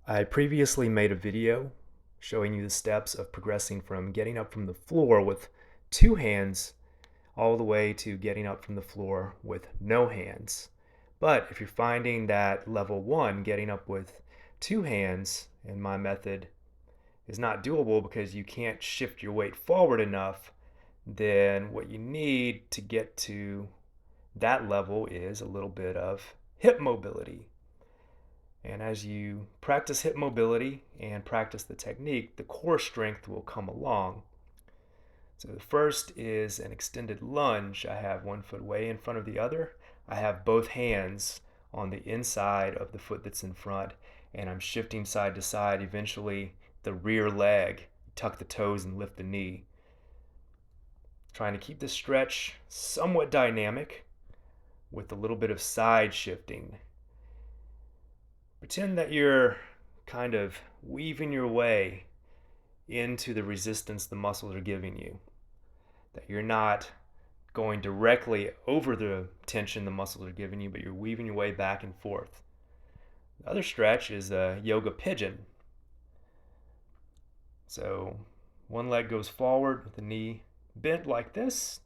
I previously made a video showing you the steps of progressing from getting up from the floor with two hands all the way to getting up from the floor with no hands. But if you're finding that level one, getting up with two hands in my method, is not doable because you can't shift your weight forward enough, then what you need to get to that level is a little bit of hip mobility. And as you practice hip mobility and practice the technique, the core strength will come along. So the first is an extended lunge. I have one foot way in front of the other. I have both hands on the inside of the foot that's in front, and I'm shifting side to side. Eventually, the rear leg, tuck the toes and lift the knee. Trying to keep the stretch somewhat dynamic with a little bit of side shifting. Pretend that you're kind of weaving your way into the resistance the muscles are giving you. That you're not going directly over the tension the muscles are giving you, but you're weaving your way back and forth. The other stretch is a yoga pigeon. So one leg goes forward with the knee bent like this,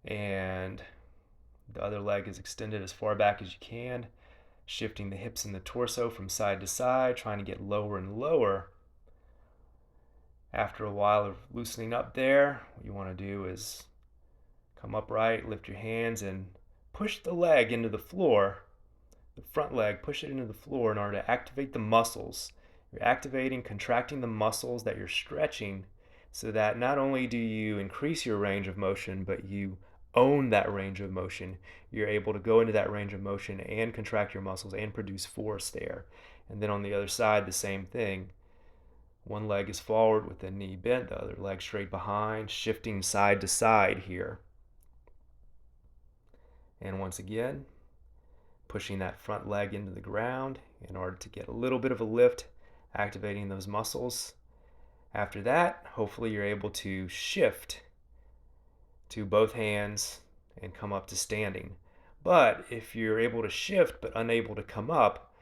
and the other leg is extended as far back as you can, shifting the hips and the torso from side to side, trying to get lower and lower. After a while of loosening up there, what you want to do is come upright, lift your hands, and push the leg into the floor. The front leg, push it into the floor in order to activate the muscles. You're activating, contracting the muscles that you're stretching so that not only do you increase your range of motion, but you own that range of motion. You're able to go into that range of motion and contract your muscles and produce force there. And then on the other side, the same thing. One leg is forward with the knee bent, the other leg straight behind, shifting side to side here. And once again, pushing that front leg into the ground in order to get a little bit of a lift, activating those muscles. After that, hopefully you're able to shift to both hands and come up to standing. But if you're able to shift but unable to come up,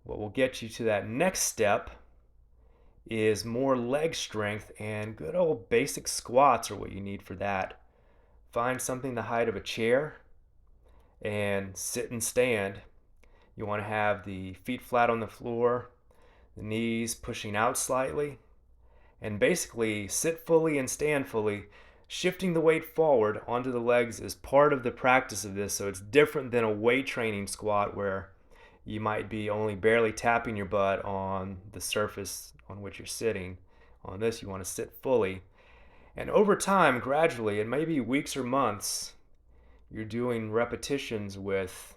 what will get you to that next step is more leg strength, and good old basic squats are what you need for that. Find something the height of a chair and sit and stand. You want to have the feet flat on the floor, the knees pushing out slightly, and basically sit fully and stand fully. Shifting the weight forward onto the legs is part of the practice of this, so it's different than a weight training squat where you might be only barely tapping your butt on the surface on which you're sitting. On this, you want to sit fully. And over time, gradually, it may be weeks or months, you're doing repetitions with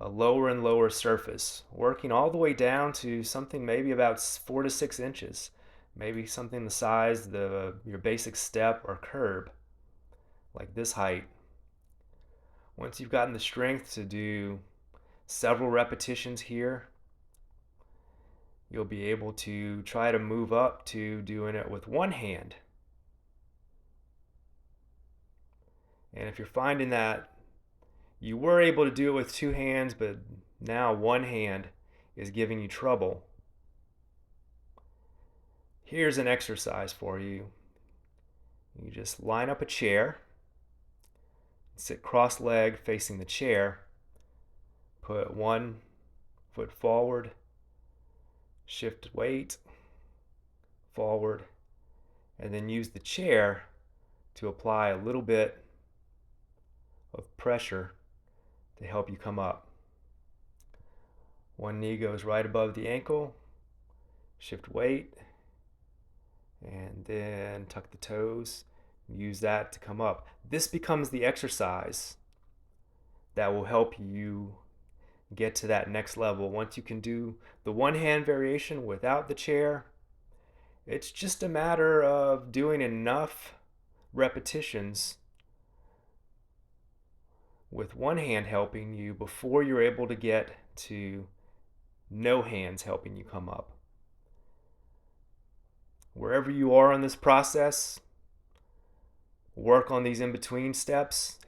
a lower and lower surface, working all the way down to something maybe about 4 to 6 inches, maybe something the size of your basic step or curb, like this height. Once you've gotten the strength to do several repetitions here, you'll be able to try to move up to doing it with one hand. And if you're finding that you were able to do it with two hands, but now one hand is giving you trouble, here's an exercise for you. You just line up a chair, sit cross-legged facing the chair, put one foot forward, shift weight forward, and then use the chair to apply a little bit of pressure to help you come up. One knee goes right above the ankle, shift weight, and then tuck the toes. Use that to come up. This becomes the exercise that will help you get to that next level. Once you can do the one hand variation without the chair, it's just a matter of doing enough repetitions with one hand helping you before you're able to get to no hands helping you come up. Wherever you are in this process, work on these in-between steps